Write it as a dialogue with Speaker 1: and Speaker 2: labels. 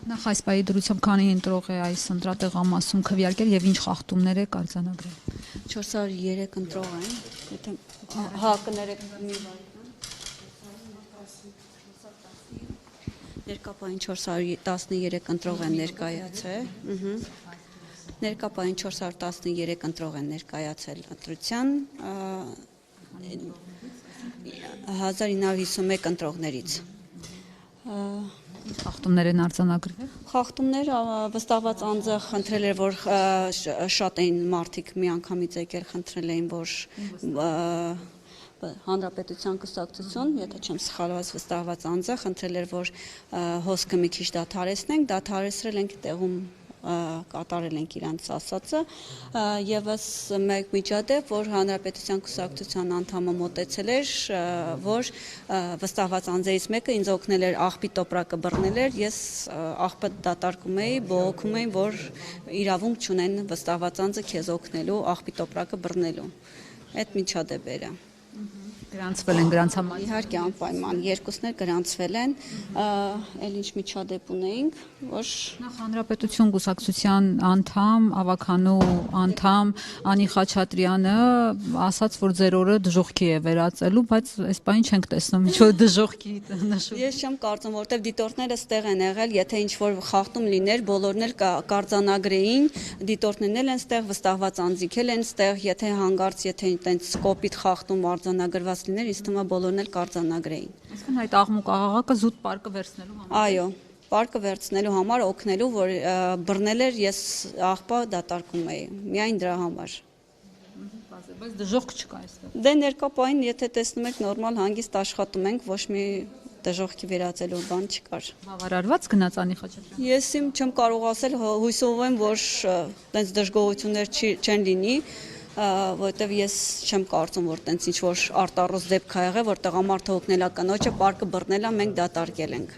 Speaker 1: Նախ այս պահի դրությամբ քանի ընտրող է այս ընտրատեղամասում քվեարկել եւ ինչ խախտումներ է արձանագրել։
Speaker 2: 403 ընտրող են, եթե հա կներեք մի ներկապային 413 ընտրող են ներկայացել, ներկապային 413 ընտրող են ներկայացել ընտրության 1951 ընտրողներից։
Speaker 1: Խախտումներ են արձանագրվել։
Speaker 2: Խախտումներ վստահված անձը խնդրել էր, որ շատ էին մարդիկ միանգամից եկել, խնդրել էին, որ Հանրապետության կուսակցություն, եթե չեմ սխալված վստահված անձը, խնդրել էր, որ հոսքը մի քիչ դադարեցնենք, դադարեցրել ենք տեղում կատարել ենք իրանց ասածը, եւս մեկ միջադեպ, որ Հանրապետության կուսակցության անդամը մոտեցել էր, որ վստահված անձերից մեկը ինձ օգնել էր աղբի տոպրակը բռնել էր, ես աղբը դատարկում էի, բողոքում էի, որ իրավունք չունեն վստահված անձը քեզ օգնելու, աղբի տոպրակը բռնելու։ Այդ միջադեպերը
Speaker 1: Գրանցվել են գրանց համար։
Speaker 2: Իհարկե անպայման երկուսն էլ գրանցվել են, այլ ինչ միջադեպ ունեինք, որ
Speaker 1: Նախ Հանրապետություն կուսակցության անդամ, ավականու անդամ Անի Խաչատրյանը ասաց, որ ձեր օրը դժոխքի է վերածելու, բայց այս պահին չենք տեսնում ինչ-որ դժոխքի նշում։
Speaker 2: Ես չեմ կարծում, որտեվ դիտորդները ստեղ են եղել, եթե ինչ-որ խախտում լիներ, բոլորն էլ կարձանագրեին, դիտորդներն էլ են ստեղ, վստահված անձիկ էլ են ստեղ, եթե հանգարց, եթե այտենց կոպիտ խախտում արձանագրված լիներ, ինձ թվում է բոլորն էլ կարձանագրեին։
Speaker 1: Այսինքն այդ աղմուկ աղաղակը զուտ պարկը վերցնելու համար։
Speaker 2: Այո, պարկը վերցնելու համար օգնելու, որ բռնել էր, ես աղբա դատարկում էի, միայն դրա համար։
Speaker 1: Բայց դժոխք չկա այստեղ։
Speaker 2: Դե ներկապային, եթե տեսնում եք նորմալ հանգիստ աշխատում ենք, ոչ մի դժոխքի վերածելու բան չկար։
Speaker 1: Բավարարված գնաց Անի Խաչատրյանը։
Speaker 2: Ես իմ չեմ կարող ասել, հույսով եմ, որ տենց դժգոհություններ չեն լինի, որտեվ ես չեմ կարծում, որ տենց ինչ-որ արտառոս դեպք ա եղել, որ տղամարդը օգնել ա կնոջը, պարկը բռնել ա, մենք դատարկել ենք։